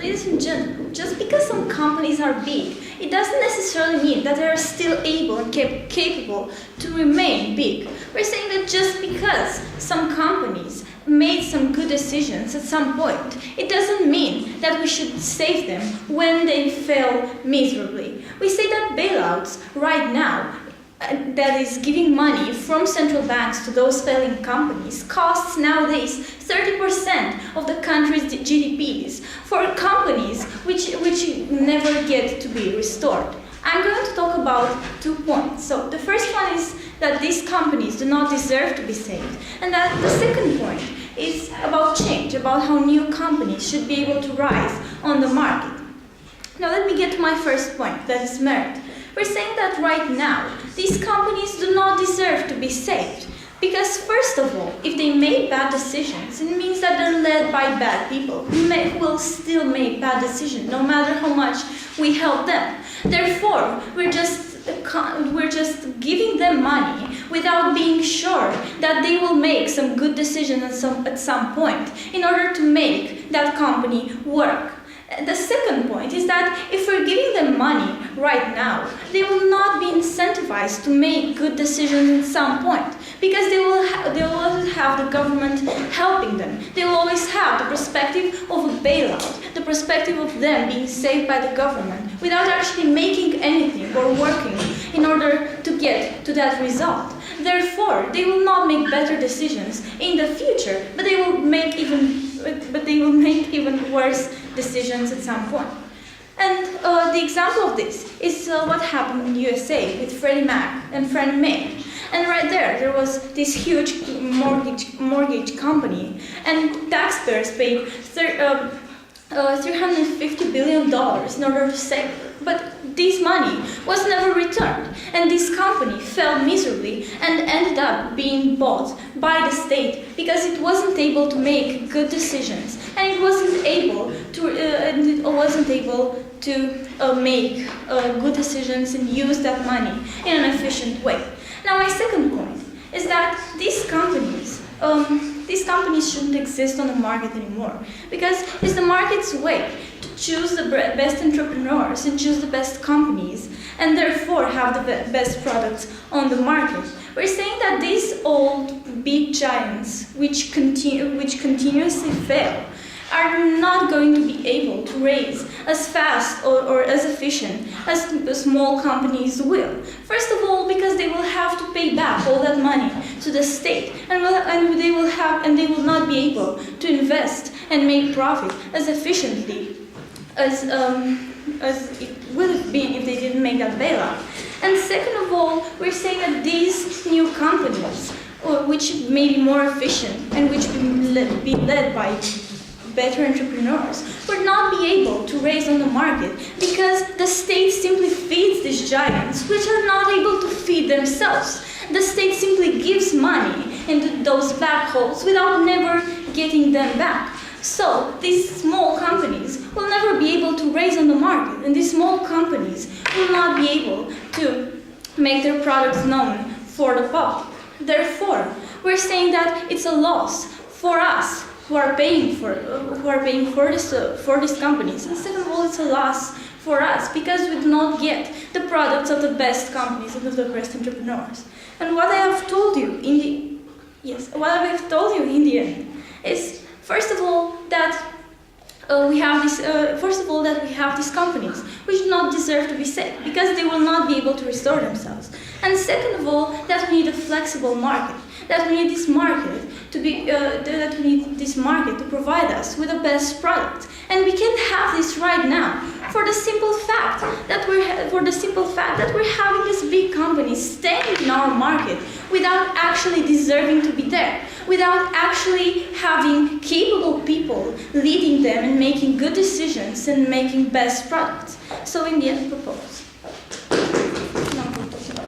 ladies and gentlemen, just because some companies are big, it doesn't necessarily mean that they are still able and capable to remain big. We're saying that just because some companies made some good decisions at some point, it doesn't mean that we should save them when they fail miserably. We say that bailouts right now, that is giving money from central banks to those failing companies, costs nowadays 30% of the country's GDPs for companies which never get to be restored. I'm going to talk about 2 points. So the first one is that these companies do not deserve to be saved, and that the second point is about change, about how new companies should be able to rise on the market. Now let me get to my first point, that is merit. We're saying that right now, these companies do not deserve to be saved. Because first of all, if they make bad decisions, it means that they're led by bad people who will still make bad decisions, no matter how much we help them. Therefore, we're just giving them money without being sure that they will make some good decisions at some point in order to make that company work. The second point is that if we're giving them money right now, they will not be incentivized to make good decisions at some point, because they will always have the government helping them. They will always have the perspective of a bailout, the perspective of them being saved by the government without actually making anything or working in order to get to that result. Therefore, they will not make better decisions in the future, but they will make even worse decisions at some point. And the example of this is what happened in the USA with Freddie Mac and Fannie Mae. And right there was this huge mortgage company, and taxpayers paid $350 billion in order to save it. But this money was never returned, and this company fell miserably and ended up being bought by the state because it wasn't able to make good decisions, and it wasn't able to make good decisions and use that money in an efficient way. Now, my second point is that these companies shouldn't exist on the market anymore, because it's the market's way to choose the best entrepreneurs and choose the best companies, and therefore have the best products on the market. We're saying that these old big giants, which continuously fail, are not going to be able to raise as fast or as efficient as the small companies will. First of all, because they will have to pay back all that money to the state, and they will not be able to invest and make profit as efficiently as it would have been if they didn't make that bailout. And second of all, we're saying that these new companies, which may be more efficient and which will be led by better entrepreneurs, would not be able to raise on the market because the state simply feeds these giants, which are not able to feed themselves. The state simply gives money into those black holes without never getting them back. So these small companies will never be able to raise on the market, and these small companies will not be able to make their products known for the public. Therefore, we're saying that it's a loss for us who are paying for these companies. And second of all, it's a loss for us because we do not get the products of the best companies and of the best entrepreneurs. And what I have told you in the end is, first of all, that we have these companies which do not deserve to be saved because they will not be able to restore themselves. And second of all, that we need a flexible market. That we need this market to provide us with the best product, and we can have this right now for the simple fact that we're having these big companies staying in our market without actually deserving to be there, without actually having capable people leading them and making good decisions and making best products. So in the end, propose.